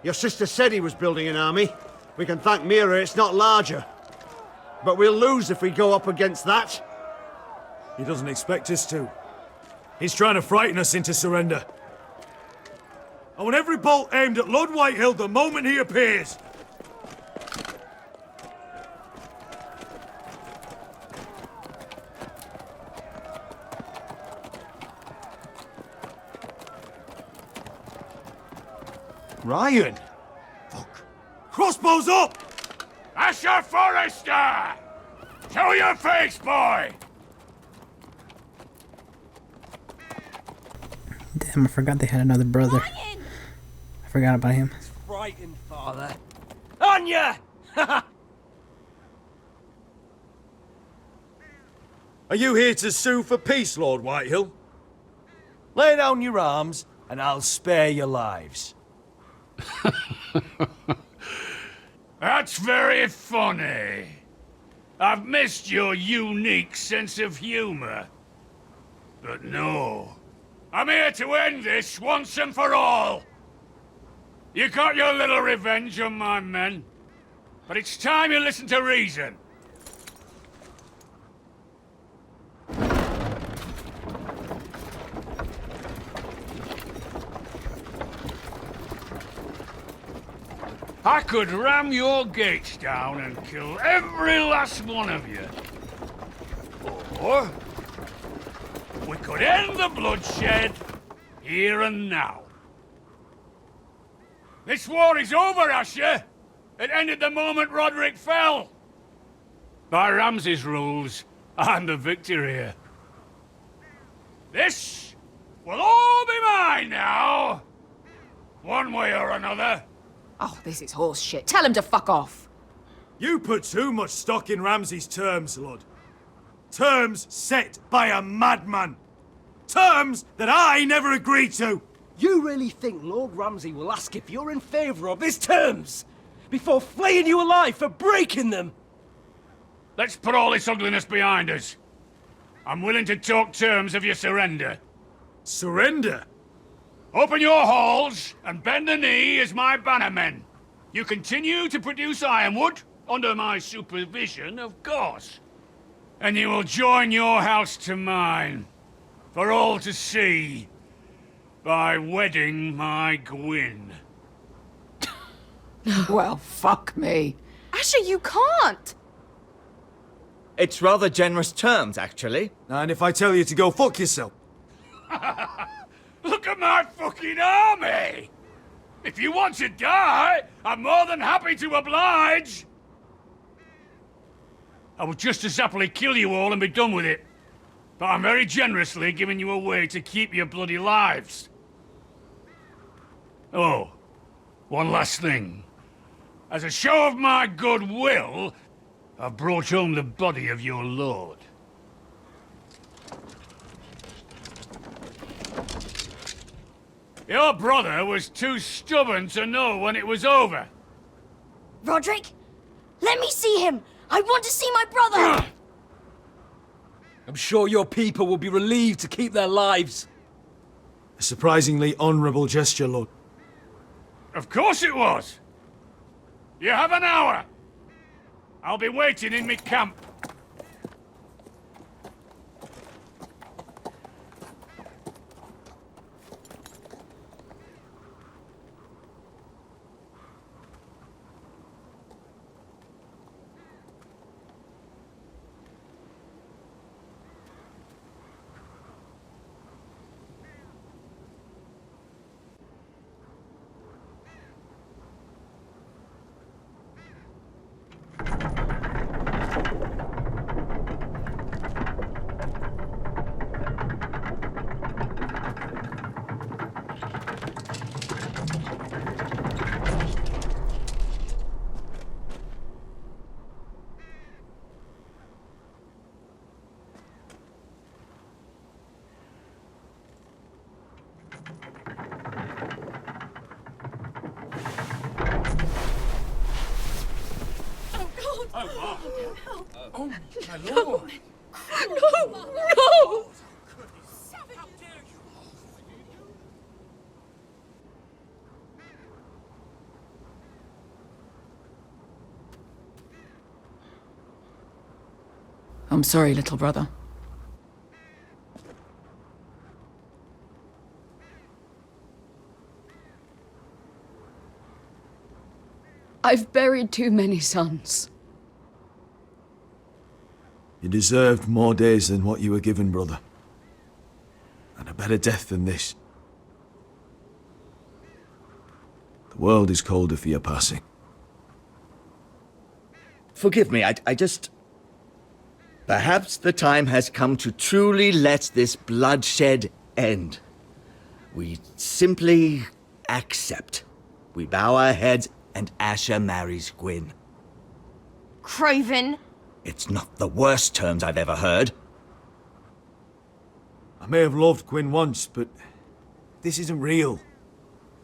Your sister said he was building an army. We can thank Mira it's not larger. But we'll lose if we go up against that. He doesn't expect us to. He's trying to frighten us into surrender. I want every bolt aimed at Lord Whitehill the moment he appears. Ryan! Fuck. Crossbows up! Asher Forrester! Show your face, boy! Damn, I forgot they had another brother. Ryan! I forgot about him. Frightened, father. On ya! Are you here to sue for peace, Lord Whitehill? Lay down your arms, and I'll spare your lives. That's very funny. I've missed your unique sense of humor. But no. I'm here to end this once and for all. You got your little revenge on my men. But it's time you listen to reason. I could ram your gates down and kill every last one of you. Or we could end the bloodshed here and now. This war is over, Asher. It ended the moment Roderick fell. By Ramsay's rules, I'm the victor here. This will all be mine now. One way or another. Oh, this is horse shit. Tell him to fuck off. You put too much stock in Ramsay's terms, Lord. Terms set by a madman. Terms that I never agreed to. You really think Lord Ramsay will ask if you're in favour of his terms before flaying you alive for breaking them? Let's put all this ugliness behind us. I'm willing to talk terms of your surrender. Surrender? Open your halls and bend the knee as my bannermen. You continue to produce ironwood, under my supervision, of course. And you will join your house to mine, for all to see, by wedding my Gwyn. Well, fuck me. Asher, you can't! It's rather generous terms, actually. And if I tell you to go fuck yourself? Look at my fucking army! If you want to die, I'm more than happy to oblige! I would just as happily kill you all and be done with it. But I'm very generously giving you a way to keep your bloody lives. Oh, one last thing. As a show of my goodwill, I've brought home the body of your lord. Your brother was too stubborn to know when it was over. Roderick, let me see him. I want to see my brother. I'm sure your people will be relieved to keep their lives. A surprisingly honourable gesture, Lord. Of course it was. You have an hour. I'll be waiting in my camp. Oh, my lord! No! No! I'm sorry, little brother. I've buried too many sons. You deserved more days than what you were given, brother. And a better death than this. The world is colder for your passing. Forgive me, I just... Perhaps the time has come to truly let this bloodshed end. We simply accept. We bow our heads and Asher marries Gwyn. Craven. It's not the worst terms I've ever heard. I may have loved Gwyn once, but this isn't real.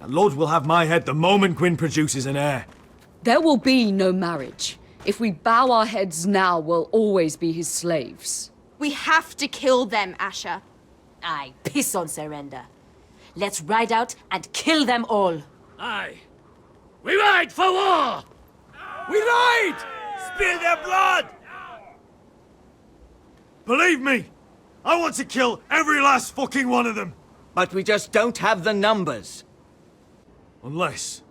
And Lord will have my head the moment Gwyn produces an heir. There will be no marriage. If we bow our heads now, we'll always be his slaves. We have to kill them, Asher. Aye, piss on surrender. Let's ride out and kill them all. Aye. We ride for war! We ride! Spill their blood! Believe me, I want to kill every last fucking one of them. But we just don't have the numbers. Unless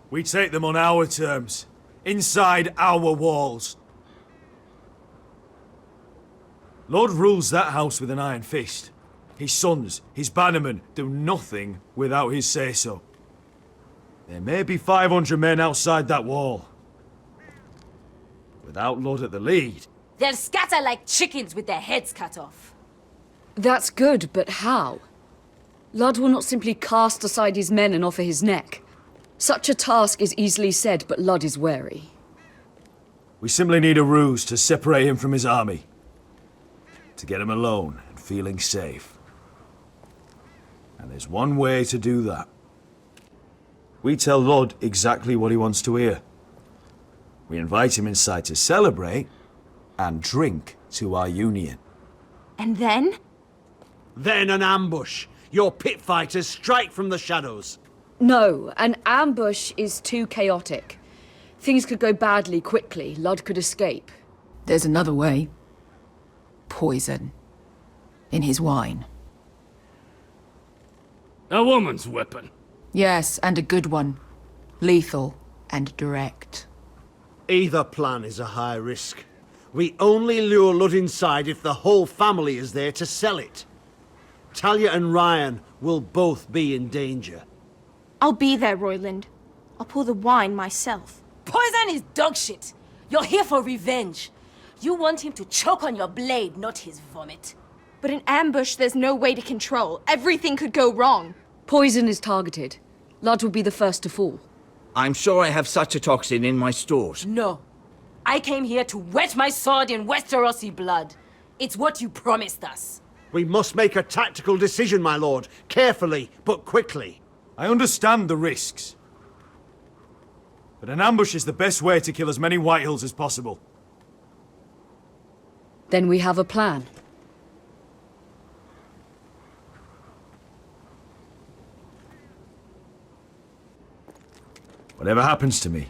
we take them on our terms, inside our walls. Lord rules that house with an iron fist. His sons, his bannermen, do nothing without his say-so. There may be 500 men outside that wall. Without Lord at the lead. They'll scatter like chickens with their heads cut off. That's good, but how? Lud will not simply cast aside his men and offer his neck. Such a task is easily said, but Lud is wary. We simply need a ruse to separate him from his army. To get him alone and feeling safe. And there's one way to do that. We tell Lud exactly what he wants to hear. We invite him inside to celebrate and drink to our union. And then? Then an ambush. Your pit fighters strike from the shadows. No, an ambush is too chaotic. Things could go badly quickly. Lud could escape. There's another way. Poison. In his wine. A woman's weapon. Yes, and a good one. Lethal and direct. Either plan is a high risk. We only lure Lud inside if the whole family is there to sell it. Talia and Ryan will both be in danger. I'll be there, Royland. I'll pour the wine myself. Poison is dog shit. You're here for revenge. You want him to choke on your blade, not his vomit. But an ambush there's no way to control. Everything could go wrong. Poison is targeted. Lud will be the first to fall. I'm sure I have such a toxin in my stores. No. I came here to wet my sword in Westerosi blood. It's what you promised us. We must make a tactical decision, my lord. Carefully, but quickly. I understand the risks. But an ambush is the best way to kill as many Whitehills as possible. Then we have a plan. Whatever happens to me,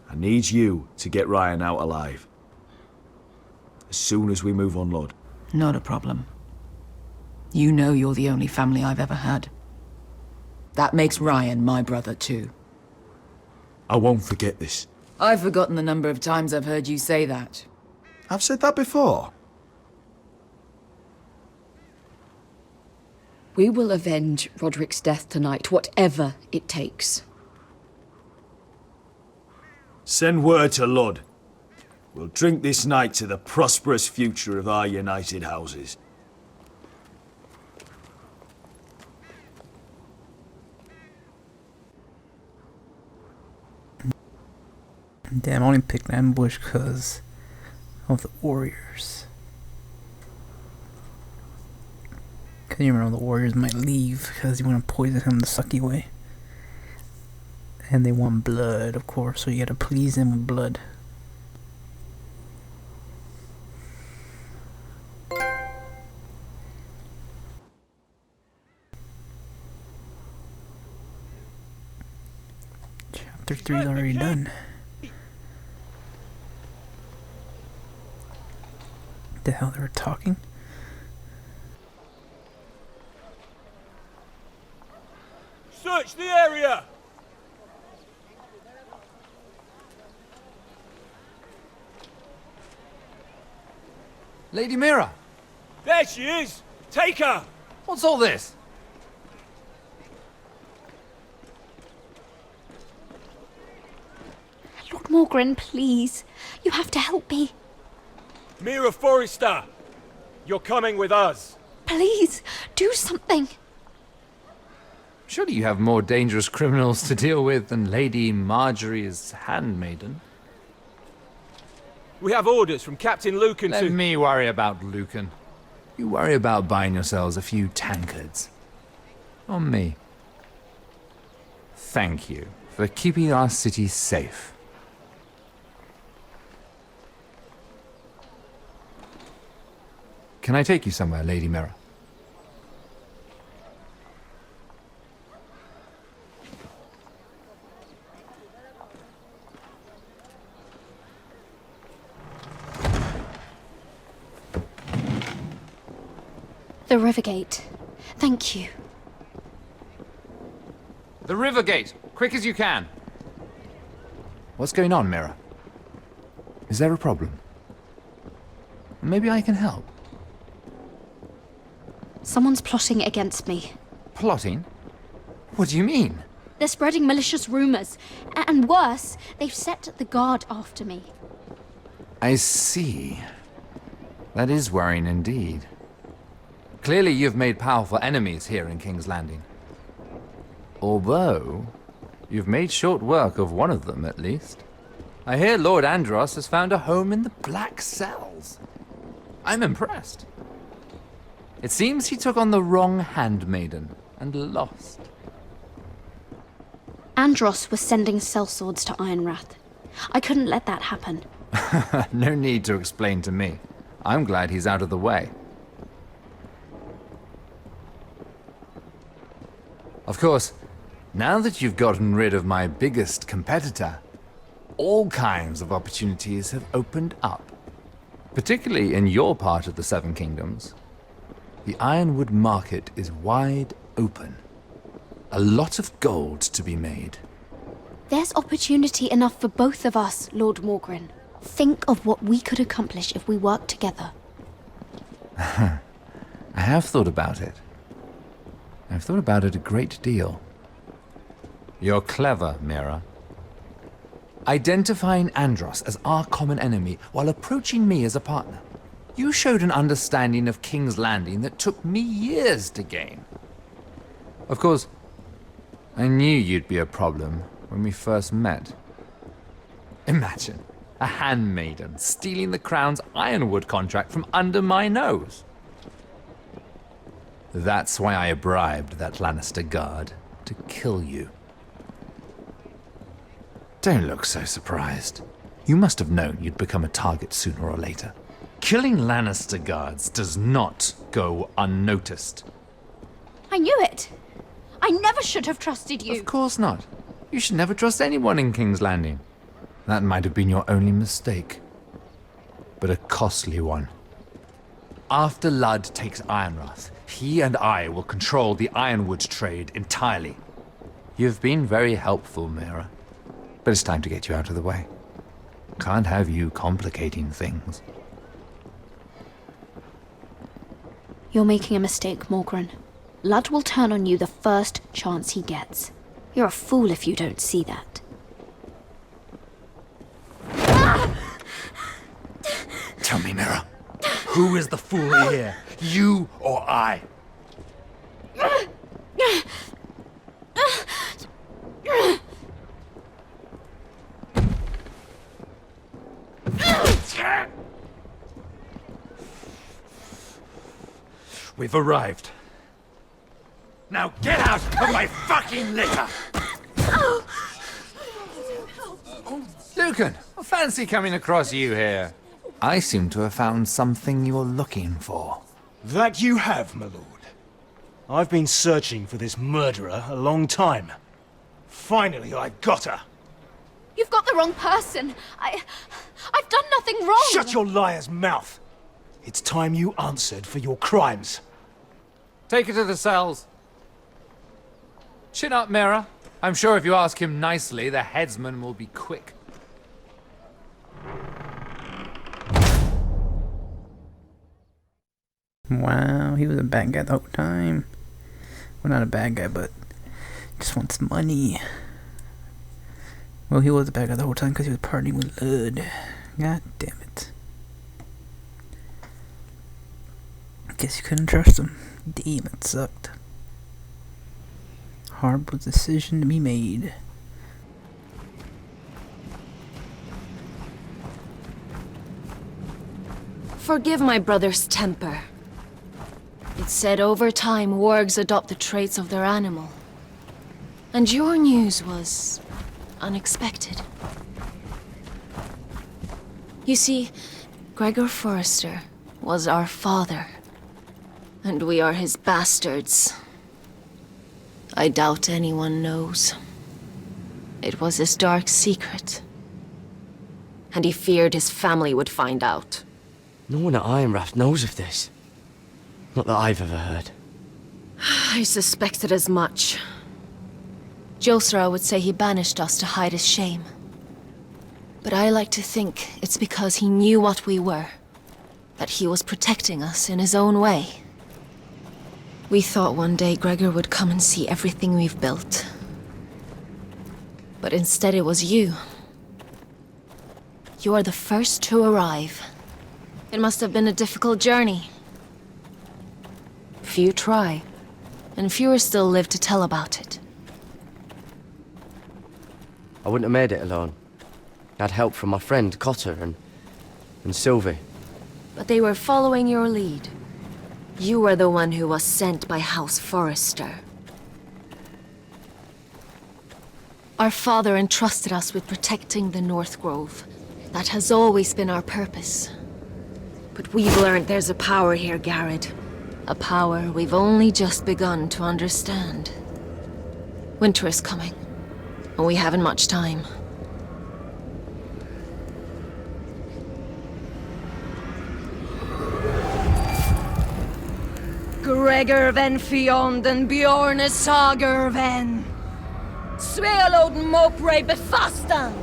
I need you to get Ryan out alive. As soon as we move on, Lord. Not a problem. You know you're the only family I've ever had. That makes Ryan my brother too. I won't forget this. I've forgotten the number of times I've heard you say that. I've said that before. We will avenge Roderick's death tonight, whatever it takes. Send word to Lud. We'll drink this night to the prosperous future of our united houses. Damn, I only picked ambush because of the warriors. Cause you remember the warriors might leave because you want to poison him the sucky way. And they want blood, of course, so you gotta please them with blood. Chapter 3 is already done. The hell they were talking? Search the area! Lady Mira! There she is! Take her! What's all this? Lord Morgren, please. You have to help me. Mira Forrester! You're coming with us! Please, do something. Surely you have more dangerous criminals to deal with than Lady Marjorie's handmaiden. We have orders from Captain Lucan Let me worry about Lucan. You worry about buying yourselves a few tankards. On me. Thank you for keeping our city safe. Can I take you somewhere, Lady Mira? The Rivergate. Thank you. The Rivergate! Quick as you can! What's going on, Mira? Is there a problem? Maybe I can help. Someone's plotting against me. Plotting? What do you mean? They're spreading malicious rumors. And worse, they've set the guard after me. I see. That is worrying indeed. Clearly you've made powerful enemies here in King's Landing. Although, you've made short work of one of them, at least. I hear Lord Andros has found a home in the Black Cells. I'm impressed. It seems he took on the wrong handmaiden and lost. Andros was sending sellswords to Ironrath. I couldn't let that happen. No need to explain to me. I'm glad he's out of the way. Of course, now that you've gotten rid of my biggest competitor, all kinds of opportunities have opened up. Particularly in your part of the Seven Kingdoms. The Ironwood market is wide open. A lot of gold to be made. There's opportunity enough for both of us, Lord Morgren. Think of what we could accomplish if we worked together. I have thought about it. I've thought about it a great deal. You're clever, Mira. Identifying Andros as our common enemy while approaching me as a partner. You showed an understanding of King's Landing that took me years to gain. Of course, I knew you'd be a problem when we first met. Imagine a handmaiden stealing the Crown's Ironwood contract from under my nose. That's why I bribed that Lannister guard to kill you. Don't look so surprised. You must have known you'd become a target sooner or later. Killing Lannister guards does not go unnoticed. I knew it. I never should have trusted you. Of course not. You should never trust anyone in King's Landing. That might have been your only mistake. But a costly one. After Ludd takes Ironrath, he and I will control the Ironwood trade entirely. You've been very helpful, Mira. But it's time to get you out of the way. Can't have you complicating things. You're making a mistake, Morgren. Ludd will turn on you the first chance he gets. You're a fool if you don't see that. Tell me, Mira, who is the fool here? You or I? We've arrived. Now get out of my fucking litter! Lucan, I fancy coming across you here. I seem to have found something you're looking for. That you have, my lord. I've been searching for this murderer a long time. Finally, I got her. You've got the wrong person. I've done nothing wrong. Shut your liar's mouth! It's time you answered for your crimes. Take her to the cells. Chin up, Mirror. I'm sure if you ask him nicely, the headsman will be quick. Wow, he was a bad guy the whole time. Well, not a bad guy, but just wants money. Well, he was a bad guy the whole time because he was partying with Lud. God damn it. Guess you couldn't trust him. Damn, it sucked. Hard was a decision to be made. Forgive my brother's temper. It's said over time wargs adopt the traits of their animal. And your news was unexpected. You see, Gregor Forrester was our father. And we are his bastards. I doubt anyone knows. It was his dark secret. And he feared his family would find out. No one at Ironrath knows of this. Not that I've ever heard. I suspected as much. Josra would say he banished us to hide his shame. But I like to think it's because he knew what we were. That he was protecting us in his own way. We thought one day Gregor would come and see everything we've built. But instead it was you. You are the first to arrive. It must have been a difficult journey. Few try, and fewer still live to tell about it. I wouldn't have made it alone. I had help from my friend Cotter and Sylvie. But they were following your lead. You were the one who was sent by House Forrester. Our father entrusted us with protecting the North Grove. That has always been our purpose. But we've learned there's a power here, Garrett. A power we've only just begun to understand. Winter is coming, and we haven't much time. Gregor ven Fionden Bjorne Sager ven. Svealoden Mopre befastan.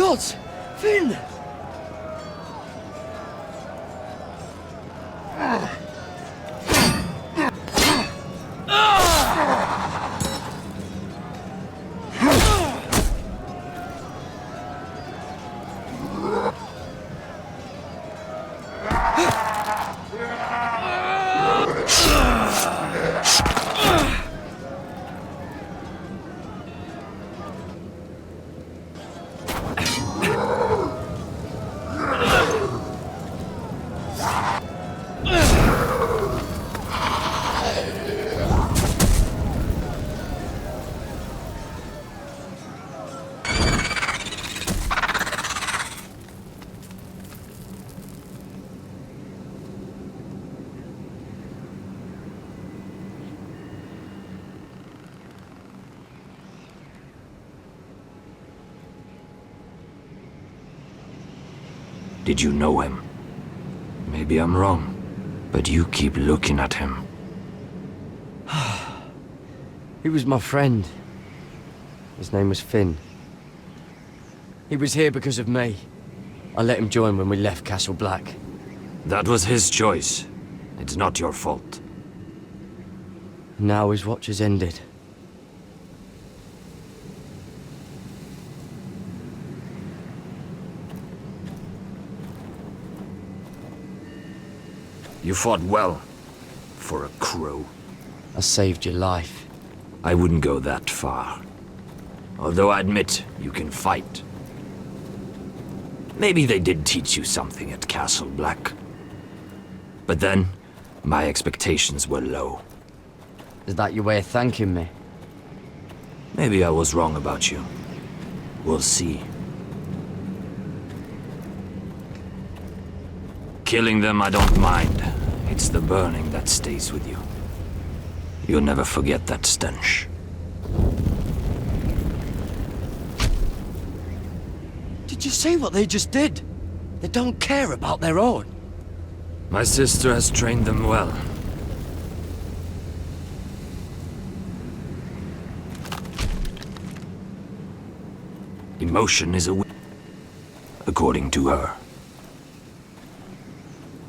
gods! Finn! Did you know him? Maybe I'm wrong, but you keep looking at him. He was my friend. His name was Finn. He was here because of me. I let him join when we left Castle Black. That was his choice. It's not your fault. Now his watch has ended. You fought well, for a crow. I saved your life. I wouldn't go that far. Although I admit, you can fight. Maybe they did teach you something at Castle Black. But then, my expectations were low. Is that your way of thanking me? Maybe I was wrong about you. We'll see. Killing them I don't mind. It's the burning that stays with you. You'll never forget that stench. Did you see what they just did? They don't care about their own. My sister has trained them well. Emotion is a according to her.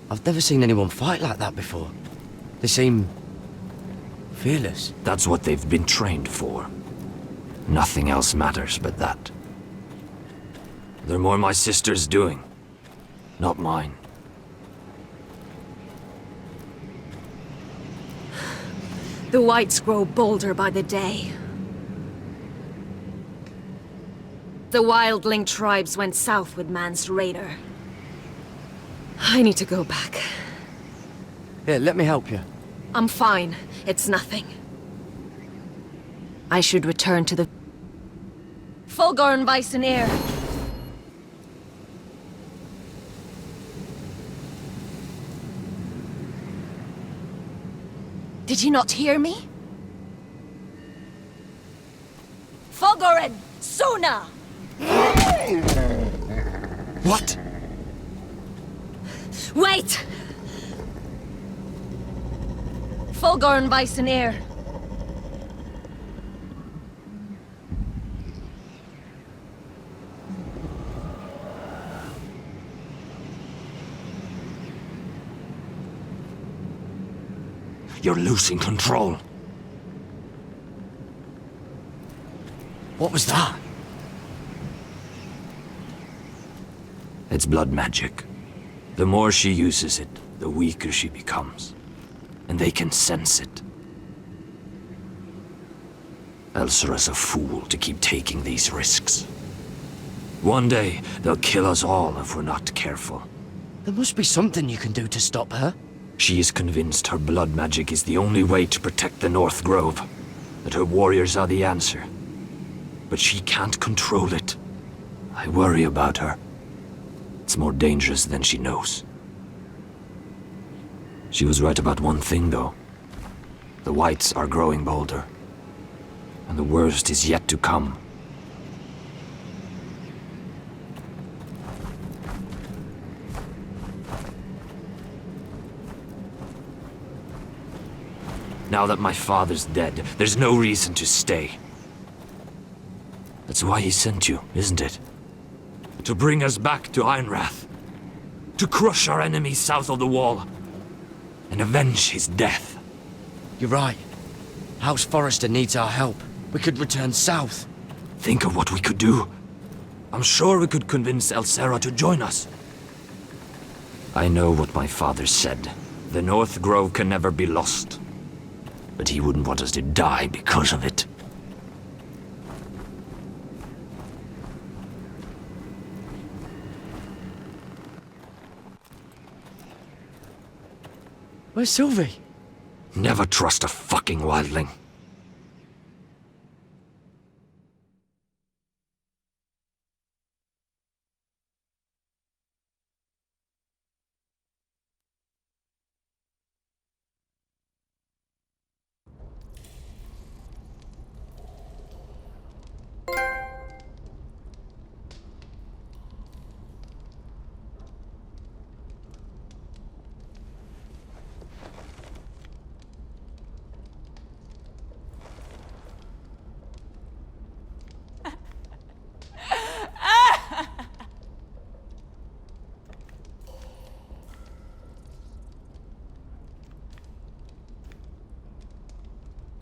I've never seen anyone fight like that before. They seem fearless. That's what they've been trained for. Nothing else matters but that. They're more my sister's doing, not mine. The Wights grow bolder by the day. The wildling tribes went south with Man's raider. I need to go back. Here, let me help you. I'm fine. It's nothing. I should return to the... Fulgor and Weissen. Did you not hear me? Fulgoren! Suna! What? Wait! Fulgor and Weissen. You're losing control. What was that? It's blood magic. The more she uses it, the weaker she becomes. And they can sense it. Elsura's a fool to keep taking these risks. One day, they'll kill us all if we're not careful. There must be something you can do to stop her. She is convinced her blood magic is the only way to protect the North Grove. That her warriors are the answer. But she can't control it. I worry about her. It's more dangerous than she knows. She was right about one thing, though. The Wights are growing bolder. And the worst is yet to come. Now that my father's dead, there's no reason to stay. That's why he sent you, isn't it? To bring us back to Ironrath. To crush our enemies south of the wall. And avenge his death. You're right. House Forrester needs our help. We could return south. Think of what we could do. I'm sure we could convince Elsera to join us. I know what my father said. The North Grove can never be lost. But he wouldn't want us to die because of it. Where's Sylvie? Never trust a fucking wildling.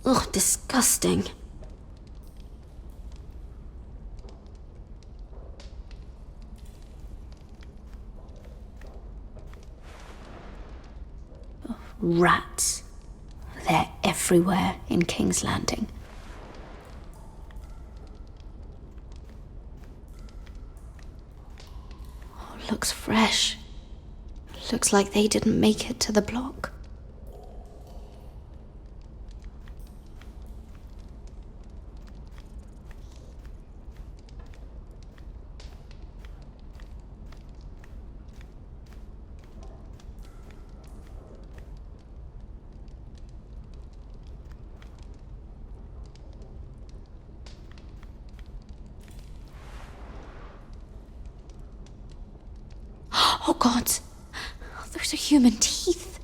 Ugh, disgusting. Oh, rats. They're everywhere in King's Landing. Oh, looks fresh. Looks like they didn't make it to the block. Oh God, those are human teeth.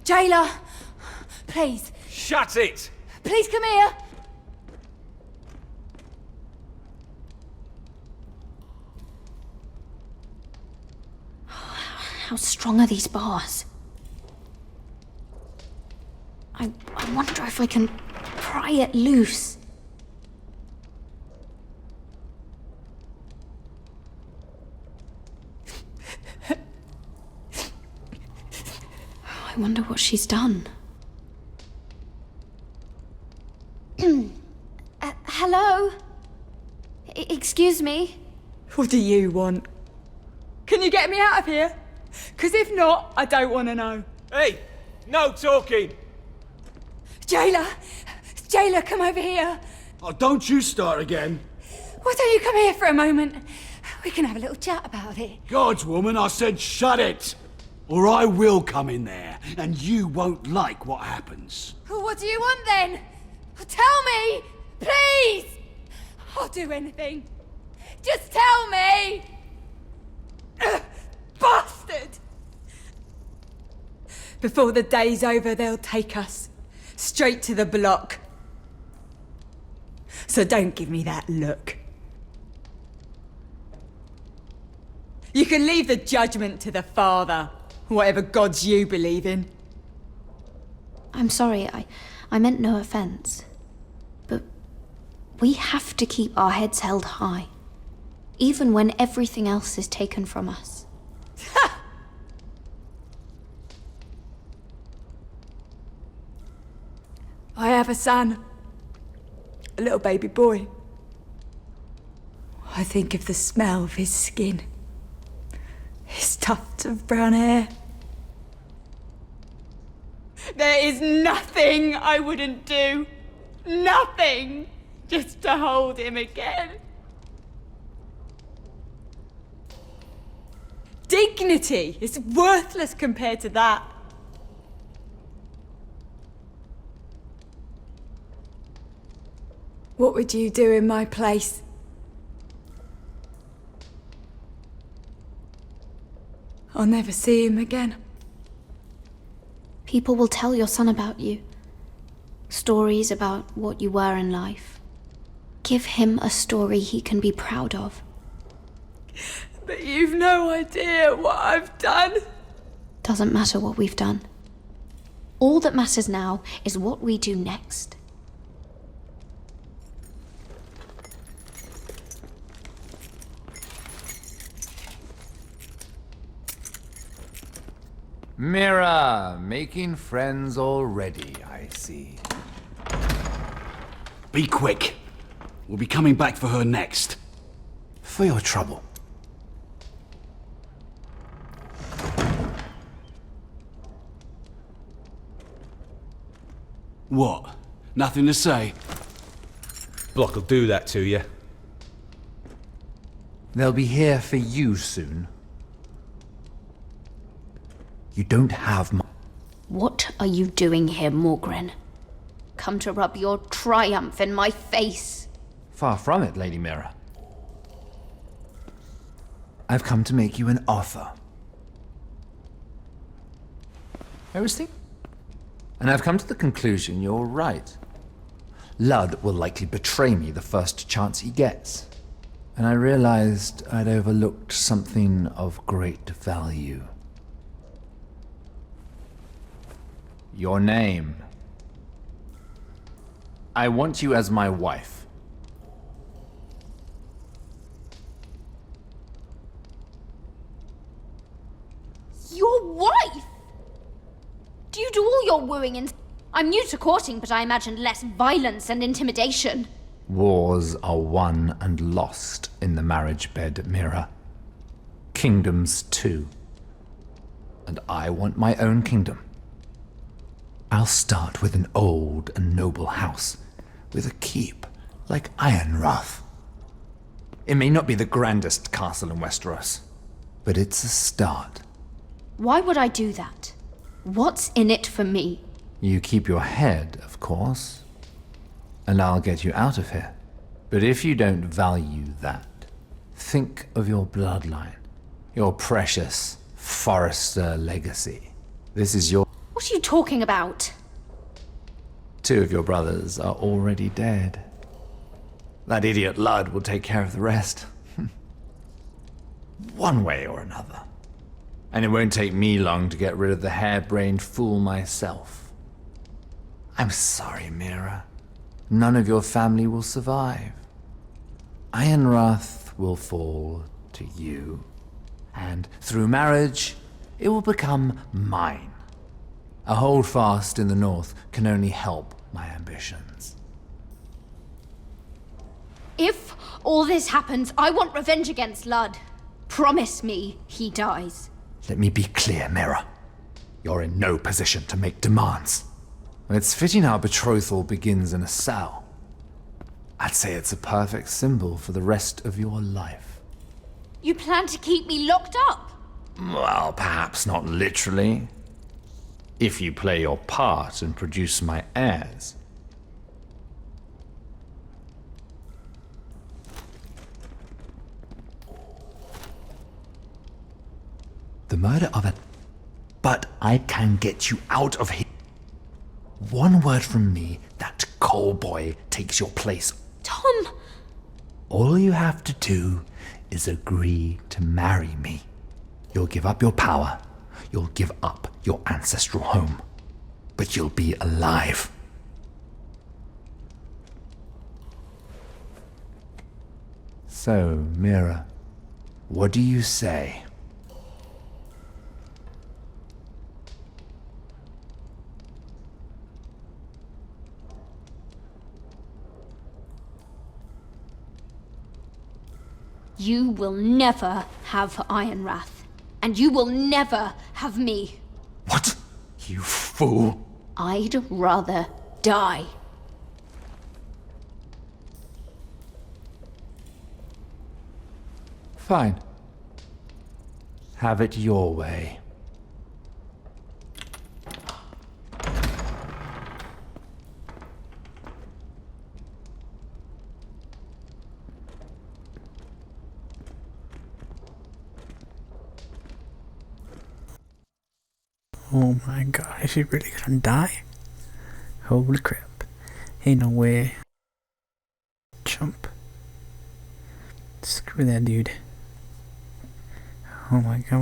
Jailer, please. Shut it! Please come here. How strong are these bars? I wonder if I can pry it loose. I wonder what she's done. Hello? Excuse me? What do you want? Can you get me out of here? Because if not, I don't want to know. Hey, no talking! Jailer! Jailer, come over here. Oh, don't you start again. Why don't you come here for a moment? We can have a little chat about it. Gods, woman, I said shut it! Or I will come in there, and you won't like what happens. Well, what do you want then? Tell me! Please! I'll do anything. Just tell me! Bastard! Before the day's over, they'll take us straight to the block. So don't give me that look. You can leave the judgment to the Father, whatever gods you believe in. I'm sorry, I meant no offense. But we have to keep our heads held high, even when everything else is taken from us. I have a son. A little baby boy. I think of the smell of his skin. His tufts of brown hair. There is nothing I wouldn't do. Nothing! Just to hold him again. Dignity is worthless compared to that. What would you do in my place? I'll never see him again. People will tell your son about you. Stories about what you were in life. Give him a story he can be proud of. But you've no idea what I've done. Doesn't matter what we've done. All that matters now is what we do next. Mira, making friends already, I see. Be quick. We'll be coming back for her next. For your trouble. What? Nothing to say? Block'll do that to you. They'll be here for you soon. You don't have my... What are you doing here, Morgren? Come to rub your triumph in my face. Far from it, Lady Mira. I've come to make you an offer. I was thinking... And I've come to the conclusion you're right. Ludd will likely betray me the first chance he gets. And I realized I'd overlooked something of great value. Your name. I want you as my wife. Your wife? Do you do all your wooing in... I'm new to courting, but I imagined less violence and intimidation. Wars are won and lost in the marriage bed, Mira. Kingdoms too. And I want my own kingdom. I'll start with an old and noble house, with a keep like Ironrath. It may not be the grandest castle in Westeros, but it's a start. Why would I do that? What's in it for me? You keep your head, of course, and I'll get you out of here. But if you don't value that, think of your bloodline, your precious Forrester legacy. This is your... What are you talking about? 2 of your brothers are already dead. That idiot Ludd will take care of the rest. One way or another. And it won't take me long to get rid of the harebrained fool myself. I'm sorry, Mira. None of your family will survive. Ironrath will fall to you. And through marriage, it will become mine. A holdfast in the north can only help my ambitions. If all this happens, I want revenge against Ludd. Promise me he dies. Let me be clear, Mira. You're in no position to make demands. It's fitting our betrothal begins in a cell. I'd say it's a perfect symbol for the rest of your life. You plan to keep me locked up? Well, perhaps not literally. If you play your part and produce my heirs. The murder of a... But I can get you out of here. One word from me, that coal boy takes your place. Tom! All you have to do is agree to marry me. You'll give up your power. You'll give up your ancestral home. But you'll be alive. So, Mira, what do you say? You will never have Ironrath. And you will never have me. What? You fool! I'd rather die. Fine. Have it your way. Oh my god, is she really gonna die? Holy crap. Ain't no way. Jump. Screw that dude. Oh my god.